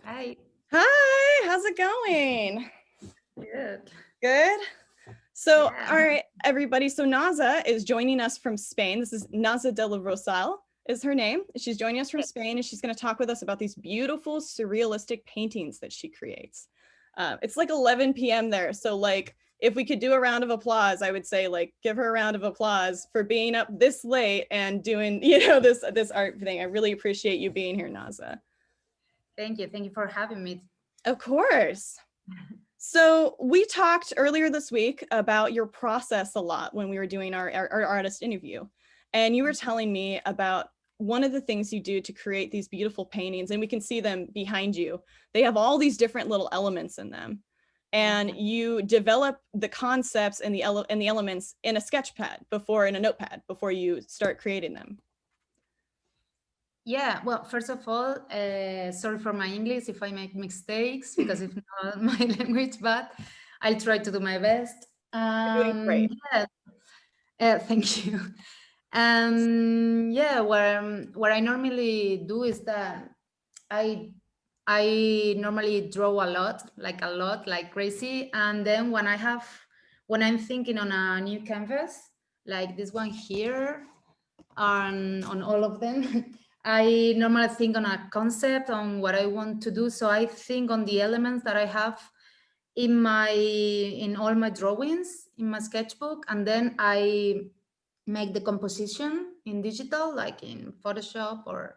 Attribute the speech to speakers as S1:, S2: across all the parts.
S1: Hi.
S2: Hi, how's it going?
S1: Good.
S2: Good. So,
S1: Yeah.
S2: all right, everybody. So Naza is joining us from Spain. This is Naza del Rosal is her name. She's joining us from Spain, and she's going to talk with us about these beautiful surrealistic paintings that she creates. It's like 11 p.m. there, so like if we could do a round of applause, I would say like give her a round of applause for being up this late and doing this art thing. I really appreciate you being here, Naza.
S1: Thank you. Thank you for having me.
S2: Of course. So we talked earlier this week about your process a lot when we were doing our artist interview. And you were telling me about one of the things you do to create these beautiful paintings, and we can see them behind you. They have all these different little elements in them. And
S1: Yeah.
S2: you develop the concepts and the elements in a sketch pad before in a notepad before you start creating them.
S1: Yeah. Well, first of all, sorry for my English if I make mistakes because if not my language, but I'll try to do my best.
S2: You're doing great.
S1: Yeah. Thank you. Yeah. What I normally do is that I I normally draw a lot, like crazy. And then when I'm thinking on a new canvas, like this one here, on all of them, I normally think on a concept on what I want to do. So I think on the elements that I have in all my drawings in my sketchbook, and then I make the composition in digital, like in Photoshop or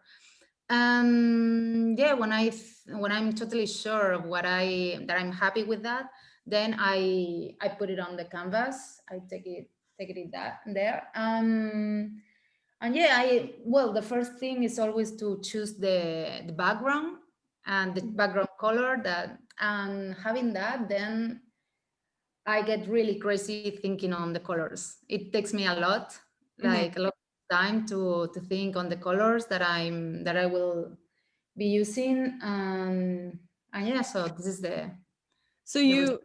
S1: yeah, when I'm totally sure of that I'm happy with that, then I put it on the canvas. I take it in that there. And yeah, I well, the first thing is always to choose the background and the background color that, and having that, then I get really crazy thinking on the colors. It takes me a lot,
S2: Mhm.
S1: like a lot of time to think on the colors that I will be using. And yeah, so this is
S2: So
S1: the result.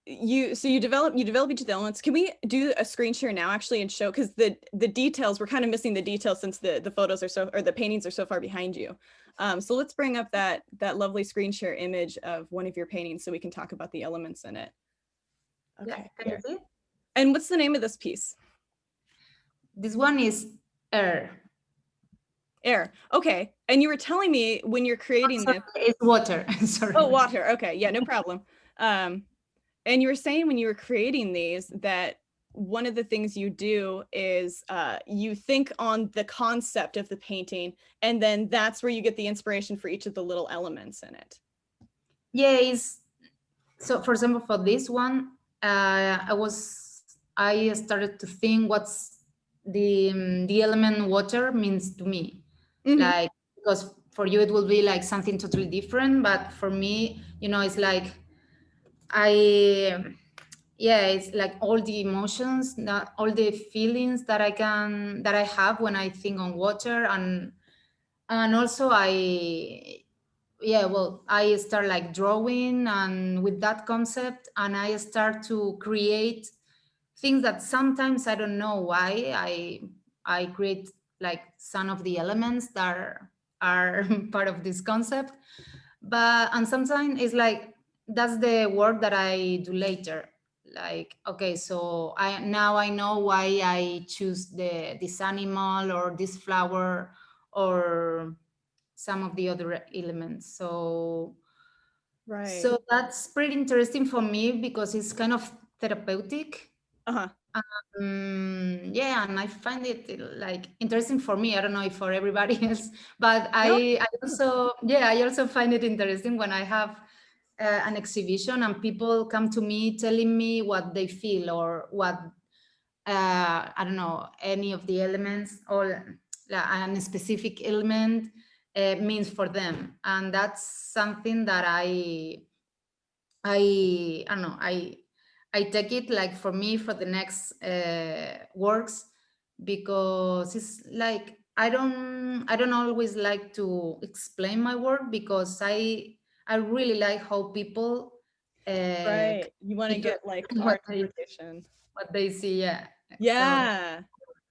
S2: you develop each of the elements. Can we do a screen share now actually and show, because the details, we're kind of missing the details since the photos are so, or the paintings are so far behind you. So let's bring up that lovely screen share image of one of your paintings so we can talk about the elements in it.
S1: Yeah,
S2: Okay,
S1: can you
S2: here.
S1: see?
S2: And what's the name of this piece?
S1: This one is air.
S2: Air. Okay. And you were telling me when you're creating
S1: Sorry,
S2: this.
S1: it's water. Sorry.
S2: Oh, water. Okay, yeah, no problem. Um, And you were saying when you were creating these that one of the things you do is you think on the concept of the painting, and then that's where you get the inspiration for each of the little elements in it.
S1: Yeah, it's so. For example, for this one, I started to think what's the element water means to me,
S2: Mm-hmm.
S1: like, because for you it will be like something totally different, but for me, it's like I yeah, it's like all the emotions, all the feelings that I have when I think on water. And also I start like drawing and with that concept, and I start to create things that sometimes I don't know why I create like some of the elements that are part of this concept. And sometimes it's like that's the work that I do later. Like, okay, so I know why I choose this animal or this flower or some of the other elements.
S2: Right.
S1: So that's pretty interesting for me because it's kind of therapeutic.
S2: Uh-huh.
S1: Yeah, and I find it like interesting for me. I don't know if for everybody else, but
S2: No.
S1: I also find it interesting when I have an exhibition and people come to me telling me what they feel or what I don't know, any of the elements or a specific element means for them, and that's something that I don't know. I take it like for me for the next works, because it's like I don't always like to explain my work because I really like how people
S2: Right. You want to
S1: interpret
S2: get like our
S1: what they
S2: interpretation.
S1: what they see. Yeah. So
S2: Yeah.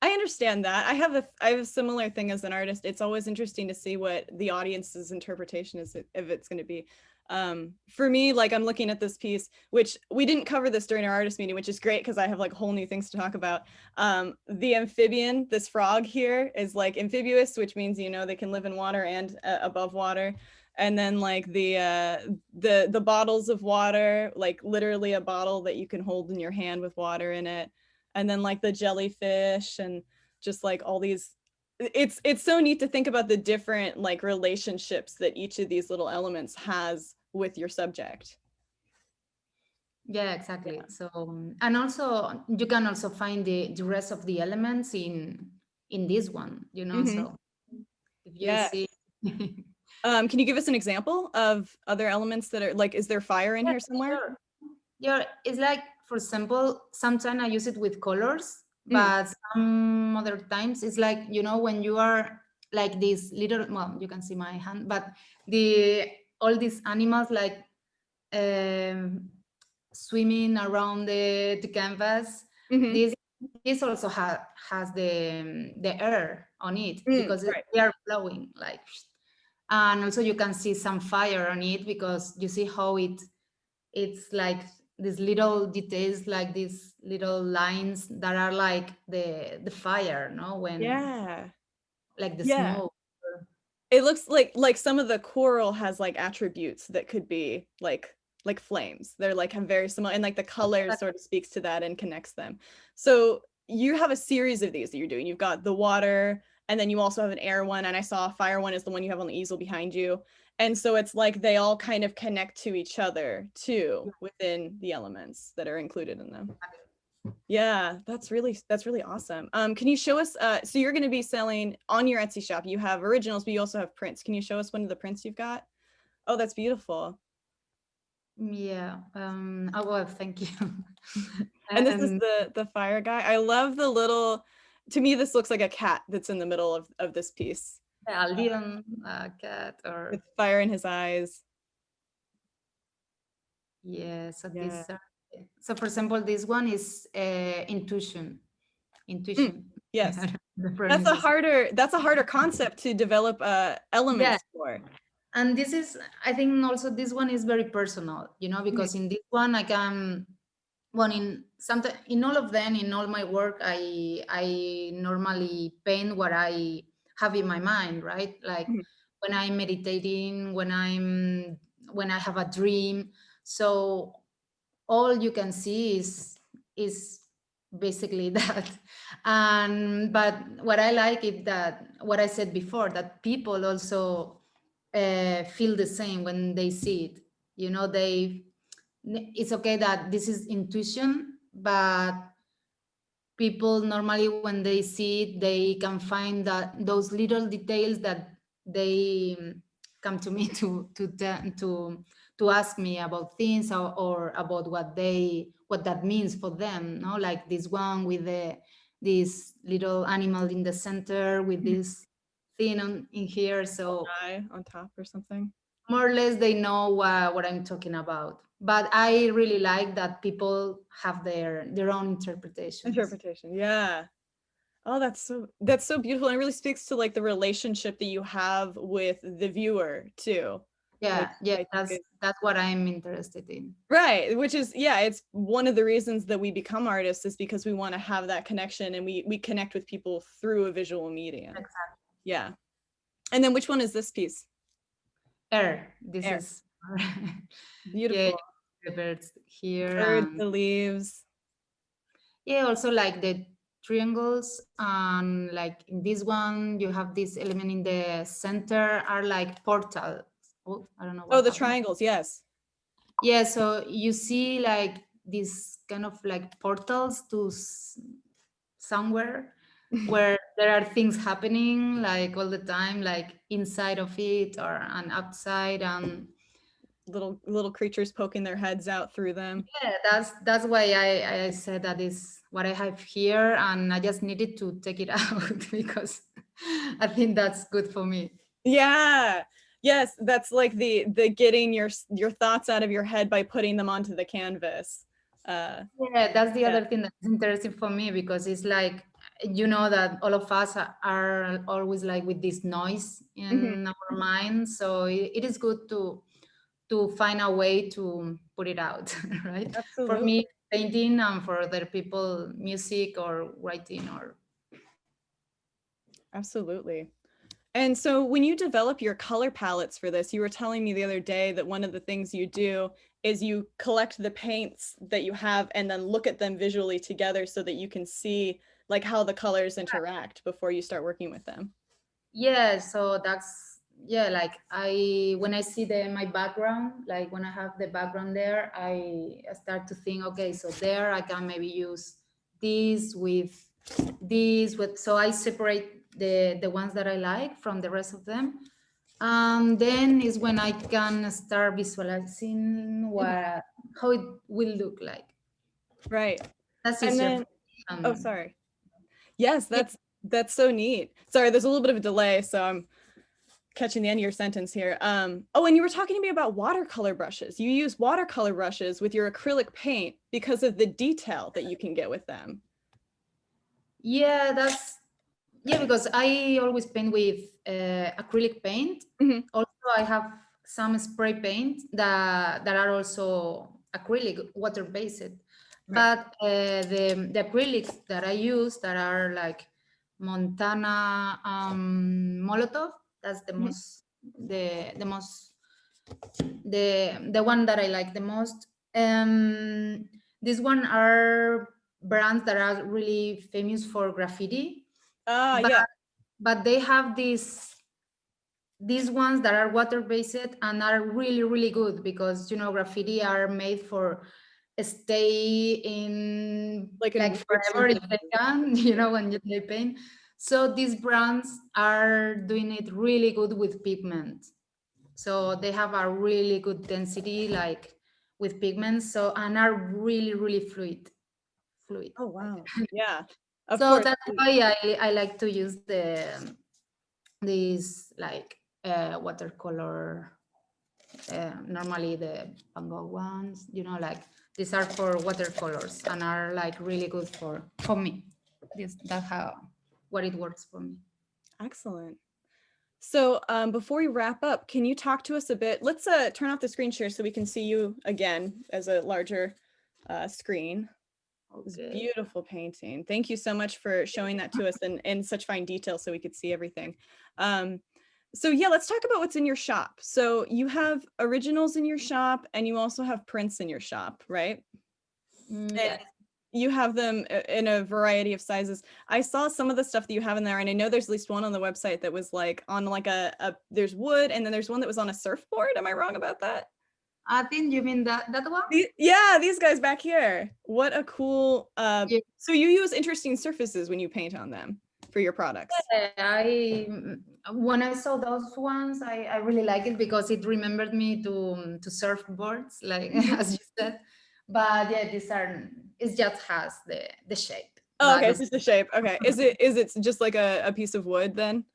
S2: I understand that. I have a similar thing as an artist. It's always interesting to see what the audience's interpretation is, if it's going to be. For me, like I'm looking at this piece, which we didn't cover this during our artist meeting, which is great because I have like whole new things to talk about. The amphibian, this frog here, is like amphibious, which means, you know, they can live in water and above water. And then like the bottles of water, like literally a bottle that you can hold in your hand with water in it. And then like the jellyfish and just like all these, it's so neat to think about the different like relationships that each of these little elements has with your subject.
S1: Yeah, exactly. So and also you can also find the rest of the elements in this one, you know.
S2: Mm-hmm.
S1: So if you
S2: Yes.
S1: see
S2: Can you give us an example of other elements that are like, is there fire in
S1: yeah,
S2: here somewhere?
S1: sure. Yeah, it's like, for example, sometimes I use it with colors,
S2: Mm.
S1: but some other times it's like, you know, when you are like this little, well, you can see my hand, but the all these animals like um, swimming around the canvas.
S2: Mm-hmm.
S1: This this also has the air on it
S2: Mm,
S1: because
S2: right.
S1: they are flowing like, and also you can see some fire on it because you see how it's like these little details, like these little lines that are like the fire, no, when
S2: Yeah.
S1: like the
S2: Yeah.
S1: smoke.
S2: It looks like some of the coral has like attributes that could be like flames. They're like have very similar, and like the colors sort of speaks to that and connects them. So you have a series of these that you're doing. You've got the water, and then you also have an air one, and I saw a fire one is the one you have on the easel behind you. And so it's like they all kind of connect to each other too within the elements that are included in them. Yeah, that's really awesome. Can you show us, so you're going to be selling on your Etsy shop, you have originals, but you also have prints. Can you show us one of the prints you've got? Oh, that's beautiful.
S1: Yeah. Oh, well, thank you.
S2: And this is
S1: And
S2: the fire guy. I love the little, to me, this looks like a cat that's in the middle of this piece
S1: a little cat
S2: with
S1: or
S2: fire in his eyes.
S1: yeah. So
S2: Yeah.
S1: this so for example, this one is intuition.
S2: Mm,
S1: Intuition.
S2: yes.
S1: The pronunciation.
S2: That's a harder concept to develop
S1: Yeah.
S2: elements for.
S1: And this is, I think also this one is very personal, you know,
S2: Mm,
S1: because in this one I can, well, in sometimes in all of them, in all my work, I normally paint what I have in my mind, right? Like
S2: mm,
S1: when I'm meditating, when I have a dream. So all you can see is basically that. And but what I like is that what I said before, that people also feel the same when they see it, you know. They, it's okay that this is intuition, but people normally when they see it, they can find that those little details that they come to me to ask me about things, or about what that means for them, no, like this one with this little animal in the center with
S2: mm.
S1: this thing on in here. So
S2: Eye on top or something.
S1: more or less they know what I'm talking about. But I really like that people have their own interpretations.
S2: Interpretation. Yeah. Oh, that's so beautiful. And it really speaks to like the relationship that you have with the viewer too, which
S1: Yeah, yeah,
S2: I think is
S1: that's what I'm interested in.
S2: right, which is yeah, it's one of the reasons that we become artists is because we want to have that connection and we connect with people through a visual medium.
S1: Exactly.
S2: Yeah. And then which one is this piece?
S1: Air. This
S2: Air.
S1: is yeah,
S2: Beautiful.
S1: the birds here,
S2: Birds,
S1: and
S2: the leaves.
S1: yeah, also like the triangles, and like in this one you have this element in the center are like portals. Oh, I don't know
S2: Oh,
S1: what
S2: the
S1: happened.
S2: triangles, yes.
S1: Yeah, so you see like these kind of like portals to somewhere where there are things happening like all the time, like inside of it or and outside. And
S2: Little creatures poking their heads out through them.
S1: yeah, that's why I said that is what I have here, and I just needed to take it out because I think that's good for me.
S2: Yeah. Yes, that's like the getting your thoughts out of your head by putting them onto the canvas. Uh
S1: Yeah, that's the
S2: yeah.
S1: other thing that's interesting for me because it's like you know that all of us are always like with this noise
S2: Mhm.
S1: in our mind, so it is good to find a way to put it out, right? For
S2: Absolutely.
S1: me, painting, and for other people, music or writing or.
S2: Absolutely. And so when you develop your color palettes for this, you were telling me the other day that one of the things you do is you collect the paints that you have and then look at them visually together so that you can see like how the colors interact before you start working with them.
S1: Yeah, so that's, yeah, like when I see my background, like when I have the background there, I start to think, okay, so there I can maybe use this with so I separate the ones that I like from the rest of them. Then is when I can start visualizing
S2: Mhm.
S1: how it will look like.
S2: Right.
S1: That's
S2: And
S1: easier for
S2: then,
S1: me.
S2: oh, sorry. Yes,
S1: Yeah,
S2: that's so neat. Sorry, there's a little bit of a delay, so I'm catching the end of your sentence here. Oh, and you were talking to me about watercolor brushes. You use watercolor brushes with your acrylic paint because of the detail that you can get with them.
S1: yeah, yeah, because I always paint with acrylic paint.
S2: Mhm.
S1: Also, I have some spray paint that are also acrylic, water based.
S2: Right.
S1: But the acrylics that I use that are like Montana Molotov. That's
S2: Mhm.
S1: the most the one that I like the most. This one are brands that are really famous for graffiti,
S2: Ah,
S1: but
S2: yeah.
S1: they have these ones that are water based and are really really good, because graffiti are made for stay in
S2: Like in
S1: like
S2: wood
S1: forever if they
S2: surfaces.
S1: can, when they paint. So these brands are doing it really good with pigment, so they have a really good density like with pigments, so and are really really fluid
S2: Oh,
S1: like.
S2: wow. Yeah, of
S1: So
S2: course.
S1: that's why I like to use these like watercolor, normally the Van Gogh ones, like these are for watercolors and are like really good for me. That's how what it works for me.
S2: Excellent. So before we wrap up, can you talk to us a bit? Let's turn off the screen share so we can see you again as a larger screen. This
S1: Okay.
S2: beautiful painting. Thank you so much for showing that to us in such fine detail so we could see everything. Um, so yeah, let's talk about what's in your shop. So you have originals in your shop and you also have prints in your shop, right? And
S1: Yes.
S2: you have them in a variety of sizes. I saw some of the stuff that you have in there, and I know there's at least one on the website that was like on like there's wood, and then there's one that was on a surfboard. Am I wrong about that?
S1: I think you mean that one.
S2: Yeah, these guys back here. What a cool
S1: Yeah.
S2: so you use interesting surfaces when you paint on them for your products.
S1: When I saw those ones, I really like it because it remembered me to surfboards, like
S2: Mhm.
S1: as you said. But yeah, it just has the shape,
S2: Oh,
S1: but
S2: okay, it's
S1: it's
S2: just the shape. Okay. Is it just like a piece of wood then?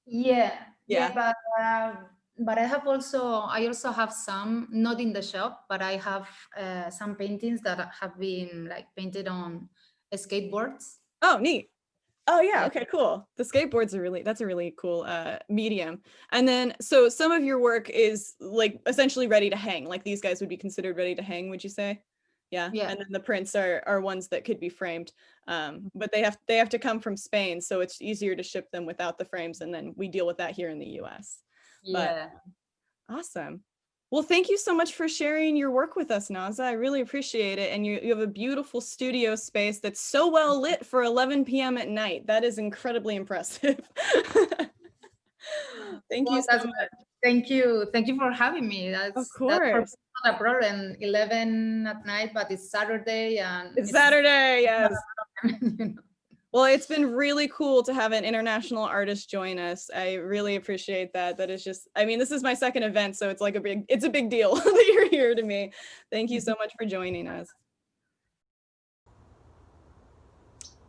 S1: yeah, yeah.
S2: Yeah.
S1: But I also have some not in the shop, but I have some paintings that have been like painted on skateboards.
S2: Oh, neat. Oh yeah,
S1: Yeah.
S2: okay, cool. The skateboard's that's a really cool medium. And then so some of your work is like essentially ready to hang. Like these guys would be considered ready to hang, would you say? Yeah.
S1: Yeah.
S2: And then the prints are ones that could be framed. But they have to come from Spain, so it's easier to ship them without the frames, and then we deal with that here in the US. But
S1: Yeah.
S2: awesome. Well, thank you so much for sharing your work with us, Naza. I really appreciate it. And you have a beautiful studio space that's so well lit for 11 p.m. at night. That is incredibly impressive. Thank you
S1: Well,
S2: so
S1: that's
S2: much.
S1: thank you. Thank you for having me.
S2: Of
S1: That's for me
S2: course.
S1: not a problem. 11 at night, but it's Saturday and
S2: It's
S1: it's
S2: Saturday,
S1: not
S2: yes.
S1: a problem,
S2: Well, it's been really cool to have an international artist join us. I really appreciate that. That is just, I mean, this is my second event, so it's like it's a big deal that you're here to me. Thank you so much for joining us.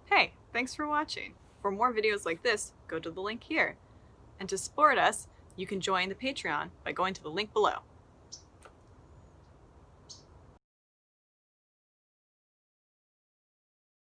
S2: Hey, thanks for watching. For more videos like this, go to the link here. And to support us, you can join the Patreon by going to the link below.